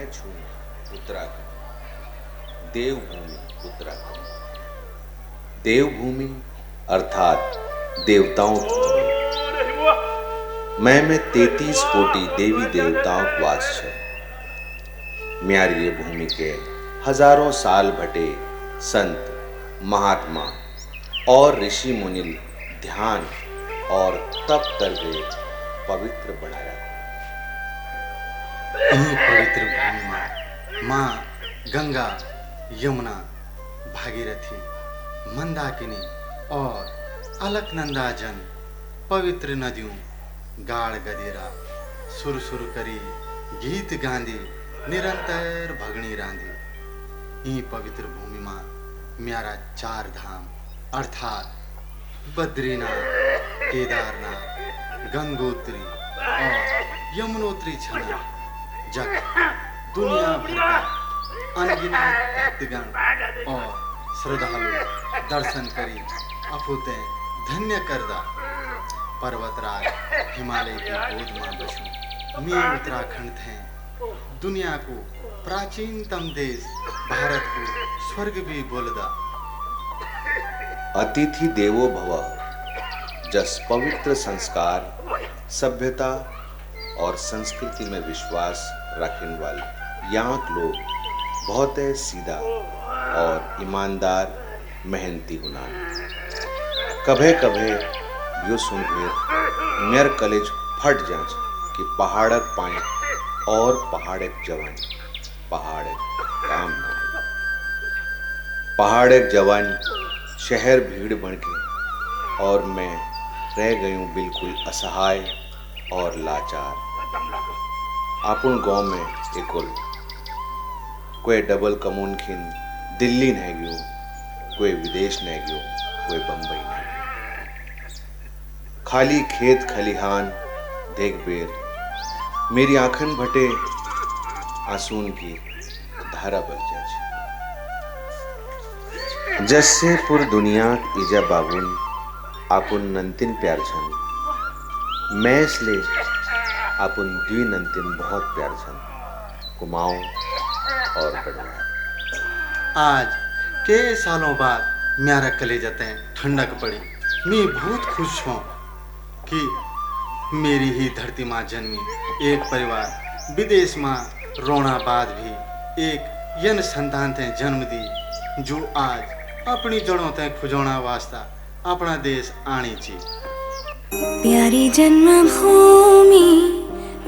मैं छू उत्तराखंड, देवभूमि उत्तराखंड। देवभूमि अर्थात देवताओं की भूमि। मैं 33 कोटि देवी देवताओं को वास छे। म्यारी ये भूमि के हजारों साल भटे संत महात्मा और ऋषि मुनि ध्यान और तप कर गए पवित्र बना रखा। यही पवित्र भूमि में माँ गंगा, यमुना, भागीरथी, मंदाकिनी और अलकनंदा जन पवित्र नदियों गाड़ गदेरा सुर सुर करी गीत गांधी निरंतर भगनी रांधी। यही पवित्र भूमि में म्यारा 4 धाम अर्थात बद्रीनाथ, केदारनाथ, गंगोत्री और यमुनोत्री छना जग दुनिया भर का अनगिनत भक्तगण और श्रद्धालु दर्शन करी अफुते धन्य करदा। पर्वतराज हिमालय की गोद में बसू मैं उत्तराखंड थे। दुनिया को प्राचीनतम देश भारत को स्वर्ग भी बोलदा। अतिथि देवो भव जस पवित्र संस्कार, सभ्यता और संस्कृति में विश्वास रखने वाले यहाँ के लोग बहुत सीधा और ईमानदार मेहनती होना। कभे कभे यो सुनकर मेर कलेज फट जांच कि पहाड़क पानी और पहाड़क जवान पहाड़क काम ना है। पहाड़क जवान शहर भीड़ बन के और मैं रह गई हूँ बिल्कुल असहाय और लाचार। अपन गांव में एकुल कोई डबल कमून खिन दिल्ली नहीं गयो, कोई विदेश नहीं गयो, कोई बंबई नहीं गयो। खाली खेत खलिहान देख बेर मेरी आंखन भटे आंसून की धारा बल जाए। जस्से पुर दुनिया इजा बाबुन आपुन नंतिन प्यार छन। मैं इसलिए आपुन द्वी नंतिन बहुत प्यार छन, कुमाऊं और गढ़वाल। आज के सालों बाद म्यारा कले जाते हैं ठंडक पड़ी। मैं बहुत खुश हूँ कि मेरी ही धरती माँ जन्मी। एक परिवार विदेश में रोना बाद भी एक यन संतान थे जन्म दी जो आज अपनी जड़ों ते खुजोना वास्ता अपना देश आनी ची। प्यारी जन्मभूमि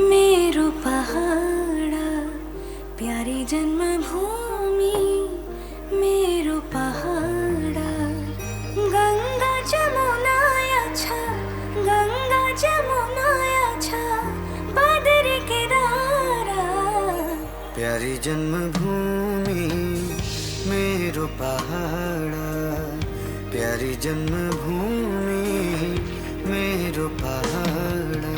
मेरो पहाड़ा, प्यारी जन्मभूमि मेरो पहाड़ा। गंगा जमुनाया छा, गंगा जमुनाया छा, बद्री केदारा। प्यारी जन्मभूमि मेरो पहाड़ा, प्यारी जन्मभूमि मेरो पहाड़ा।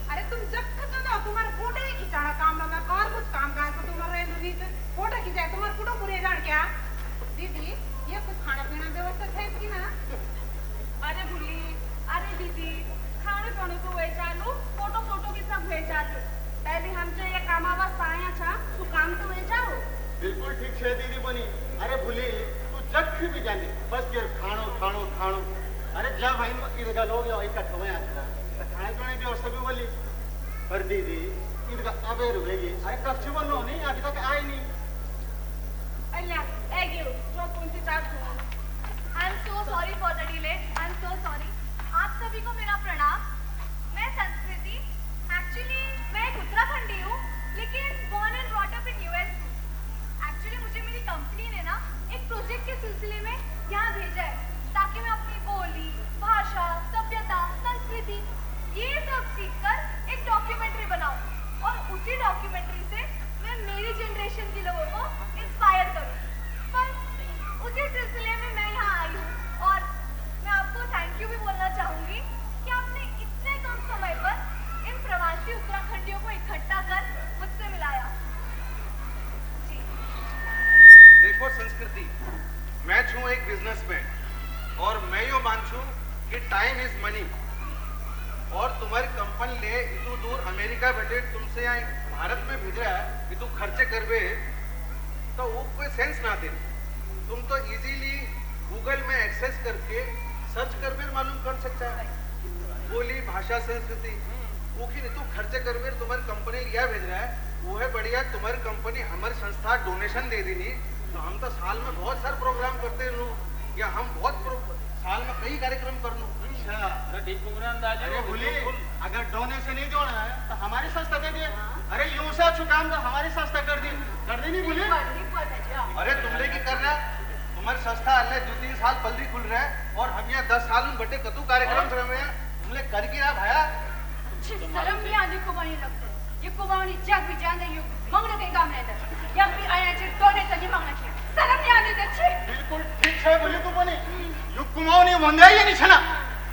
अरे तुम जब खतो ना तुम्हारा फोटो ही खिंचाना काम लगा और कुछ काम का तो तुम्हारा ठीक छे दीदी बनी। अरे भूली तू जख भी जाने बस के खाणो खाणो खाणो। अरे जब भाई इनका लोग इकट्ठे हुए आजकल तो खाने पीने की व्यवस्था भी बोली। पर दीदी इनका अबे रुकेगी। अरे कब से बोलो नहीं अभी तक आए नहीं। अल्लाह एग यू जो कौन सी चाट हूँ। I am so sorry for the delay. I am so sorry. आप सभी को मेरा प्रणाम। मैं संस्कृति। एक्चुअली मैं एक उत्तराखंडी हूँ लेकिन born and brought up in US. Actually मुझे मेरी कंपनी ने ना एक प्रोजेक्ट के सिलसिले में यहाँ भेजा है ताकि मैं अपनी बोली, भाषा, सभ्यता, संस्कृति ये सब सीखकर एक डॉक्यूमेंट्री बनाऊं और उसी डॉक्यूमेंट्री से मैं मेरी जनरेशन के लोगों को इंस्पायर करूं। पर उसी सिलसिले में मैं यहाँ आई हूँ और मैं आपको थैंक यू भी बोलना चाहूंगी कि आपने इतने कम समय पर इन प्रवासी उत्तराखंडियों को इकट्ठा कर मुझसे मिलाया। जी देखो संस्कृति, मैं छू एक बिजनेसमैन और मैं यो मान छू कि टाइम इज मनी और तुम्हारी कंपनी ले इतू दूर अमेरिका बैठे तुमसे यहाँ भारत में भेजा है कि तू खर्चे करबे तो वो कोई सेंस ना दे। तुम तो इजीली गूगल में एक्सेस करके सर्च करबे मालूम कर सकता है बोली, भाषा, संस्कृति। वो की तू खर्चे करबे तुम्हारी कंपनी लिया भेज रहा है वो है बढ़िया। तुम्हारी कंपनी हमारी संस्था डोनेशन दे दी तो हम तो साल में बहुत सारे प्रोग्राम करते हैं या हम बहुत साल में कई कार्यक्रम कर लूं। अच्छा अरे ठीक कुमरा अंदाज अरे भूली अगर डोनेशन नहीं जोड़ना है तो हमारी संस्था दे दे। अरे यूं सा काम तो हमारी संस्था कर दी नहीं भूली। अरे तुमने की कर रहा तुम्हारी संस्था अल्ले 2-3 साल पल्ली खुल रहा है और हम यहाँ 10 साल में बटे कतु कार्यक्रम कर रहे हैं तुमने कर की रहा भाया। शर्म नहीं आती कुमारी लगते ये कुमारी जग भी जान रही मांगने के काम नहीं था या भी आया जे डोनेशन नहीं मांगना चाहिए। शर्म नहीं आती अच्छी। बिल्कुल ठीक है बोली तू बनी यू कुमाऊनी वंदे ये नहीं छना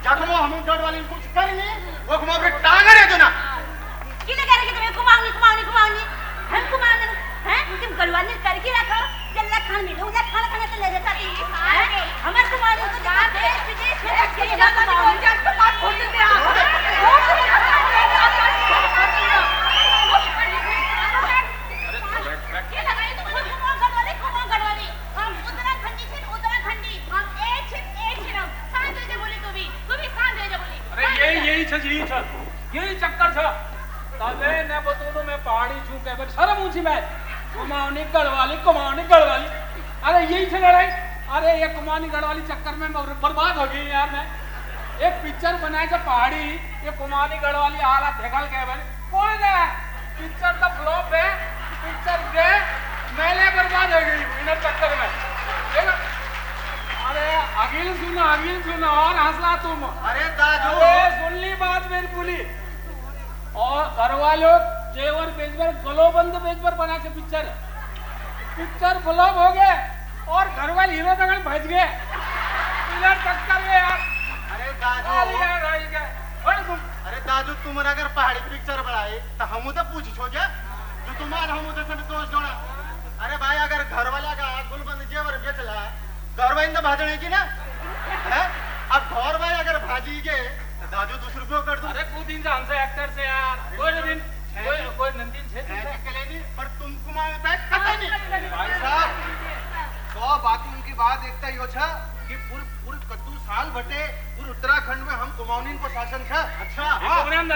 जाकमो हम डॉट वाली कुछ कर नहीं वो कुमाऊ पे टांगे रे देना किले करे कि तुम्हें कुमाऊनी हम कुमाऊनी हैं तुम गलवानी करके रखो जल्ला खान में उला खाना तो ले जाता है हमारे कुमाऊनी तो जा देश विदेश में के जा कुमाऊनी जाट को बात खोल देते यही चक्कर था तबे ने बतूनो मैं पहाड़ी छू के बस शर्म ऊंची मैं कुमाऊनी गढ़वाली अरे यही थे लड़ाई। अरे ये कुमाऊनी गढ़वाली चक्कर में बर्बाद हो गई यार। मैं एक पिक्चर बनाए थे पहाड़ी ये कुमाऊनी गढ़वाली हालत ढेकल के बने कोई ना पिक्चर का फ्लॉप है पिक्चर के मैंने बर्बाद हो गई इन चक्कर में। अरे अगिल सुना और हंसला तुम। अरे दादू सुन ली बात मेरी पूरी और घर वालों जेवर बेजबर गलोबंद बेजबर बना से पिक्चर फ्लॉप हो गए और घर वाले हीरो तक भज गए टक्कर में यार। अरे दादू तुम अगर पहाड़ी पिक्चर बनाए तो हम तो पूछ छो क्या जो तुम्हारा हम तो दोष जोड़ा। अरे भाई अगर घर वाला का गुलबंद जेवर बेचला घर वाइन तो भाजने की ना है अब घर भाई अगर भाजी के तो दादू 2 रुपये कर दो। अरे कुछ दिन से हमसे एक्टर से यार कोई नंदीन से पर तुम कुमाऊं तक कतई नहीं भाई साहब 100 बाकी उनकी बात एकता यो छा कि पूरे कद्दू साल बटे पूरे उत्तराखंड में हम कुमाऊनी को शासन था। अच्छा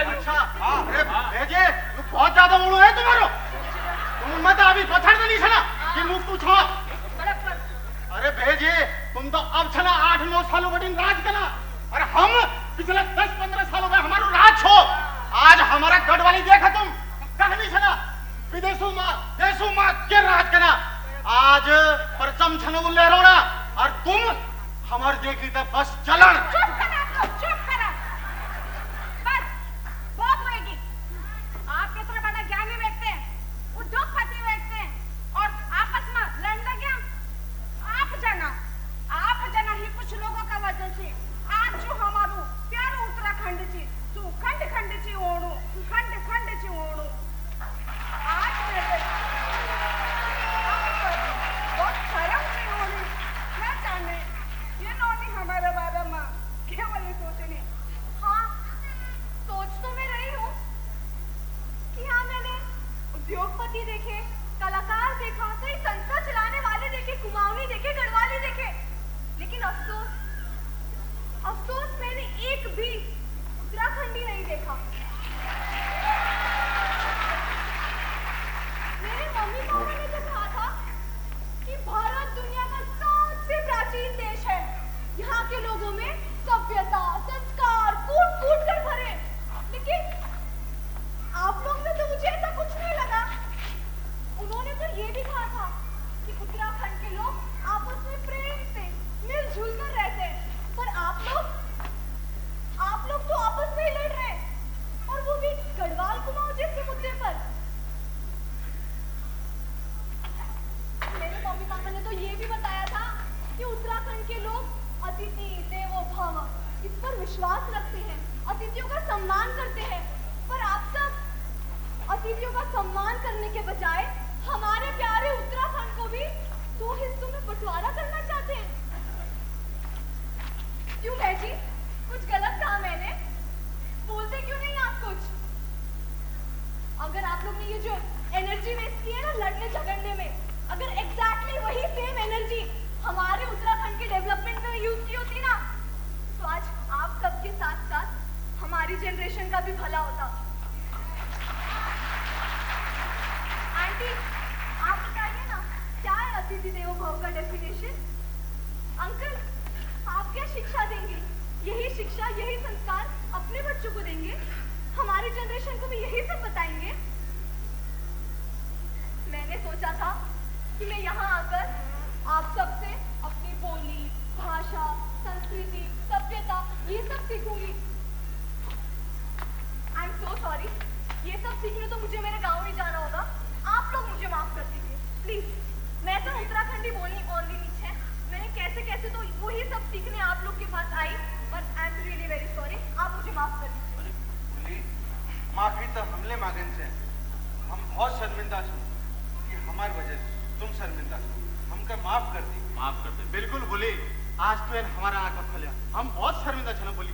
अच्छा हाँ अरे भेजे तू बहुत ज्यादा बोलो है तुम्हारो तुम मत अभी पत्थर तो नहीं छना कि मुंह पूछो। अरे भेजे तुम तो अब छना 8-9 सालों बड़ी राज कना और हम पिछले 10-15 सालों में हमारो राज छो। आज हमारा गढ़वाली देखा तुम कहनी छना विदेशों माँ के राज कना आज परचम छन उल्ले रोना और तुम हमार देखी तो बस चलन। चुप करा बस बहुत होएगी। आप कितना बड़ा ज्ञानी व्यक्ति हैं उद्योगपति व्यक्ति हैं और आपस में लड़ने गया आप जना ही कुछ लोगों का वजह से आज जो हमारू प्यारो उत्तराखंड जी तू खंड जी ओणू आज मेरे बहुत शर्म से होनी क्या जाने ये नौनी हमारे बारे में केवल सोचनी। हाँ सोच तो मैं रही हूँ कि हाँ मैंने उद्योगपति देखे कलाकार देखा कई संस्था चला लेकिन अफसोस अफसोस मैंने एक भी उत्तराखंडी नहीं देखा। मेरे मम्मी पापा ने तो कहा था कि भारत दुनिया का सबसे प्राचीन देश है, यहाँ के लोगों में सभ्यता संस्कार कूट कूट कर भरे, लेकिन आप लोग में तो मुझे ऐसा कुछ नहीं लगा। उन्होंने तो ये भी कहा था कि उत्तराखंड के लोग आपस में प्रेम से मिलजुल कर रहते हैं, पर आप लोग तो आपस में ही लड़ रहे हैं, और वो भी गढ़वाल कुमाऊं जैसे मुद्दे पर। मेरे मम्मी पापा ने तो ये भी बताया था कि उत्तराखंड के लोग अतिथि देवो भव इस पर विश्वास रखते हैं, अतिथियों का सम्मान करते हैं, पर आप सब अतिथियों का सम्मान करने के बजाय हमारे प्यारे उत्तराखंड को भी दो हिस्सों में बंटवारा करना चाहते हैं। क्यों है जी, कुछ गलत कहा मैंने? बोलते क्यों नहीं आप कुछ? अगर आप लोग ने ये जो एनर्जी वेस्ट की है ना लड़ने झगड़ने में, अगर एग्जैक्टली वही सेम एनर्जी हमारे उत्तराखंड के डेवलपमेंट में यूज की होती ना, तो आज आप सबके साथ साथ हमारी जनरेशन का भी भला होता। आंटी, आप बताइए ना, क्या है अतिथि देवो भव का डेफिनेशन? अंकल, आप क्या शिक्षा देंगे? यही शिक्षा, यही संस्कार अपने बच्चों को देंगे? हमारी जनरेशन को भी यही सब बताएंगे? मैंने सोचा था कि मैं यहाँ आकर आप सबसे अपनी बोली, भाषा, संस्कृति, सभ्यता ये सब सीखूंगी। आई एम सो सॉरी, ये सब सीखने तो मुझे मेरे गाँव ही जाना होगा। आप लोग मुझे माफ कर दीजिए प्लीज। मैं तो उत्तराखंडी बोलनी ऑनली नीच है, मैंने कैसे कैसे तो वही सब सीखने आप लोग के पास आई, but I am really very sorry. आप मुझे माफ कर दीजिए। माफी तो हमले मांगन से हम बहुत शर्मिंदा छो कि हमार वजह से तुम शर्मिंदा छो, हमका माफ कर दी। माफ कर दे। बिल्कुल बोली, आज तो इन हमारा आंख खोलिया, हम बहुत शर्मिंदा छन बोली।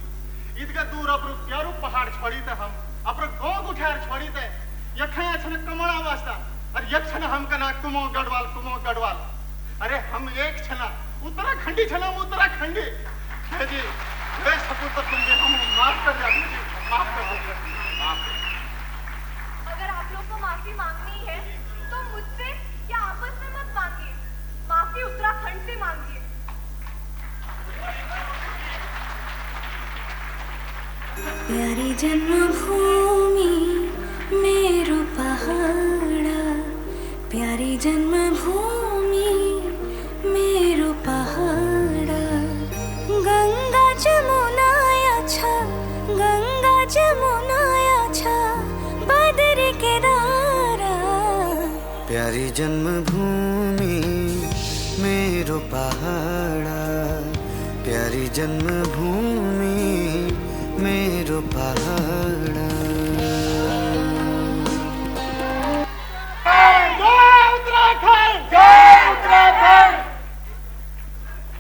इतका दूर अपरो प्यारो पहाड़ छोड़ी थे, हम अपरो गांव गुठार छोड़ी थे, यखा छन कमड़ा वास्ता, और यक छन हमका ना कुमो गढ़वाल। अरे हम एक छना उत्तराखंडी छना, उत्तराखंडी है जी। वे सपूत तो तुम हम माफ कर दे, माफ कर दे, माफ कर। अगर आप लोग को माफी मांगनी है तो मुझसे या आपस में मत मांगिए, माफी उत्तराखंड से मांगिए। प्यारी जन्मभूमि मेरो पहाड़ा, प्यारी जन्मभूमि मेरो पहाड़ा। गंगा जमुनाया छा, गंगा जमुनाया छा, बदर केदारा। प्यारी जन्मभूमि मेरो पहाड़ा, प्यारी जन्मभूमि मेरो पहाड़ा।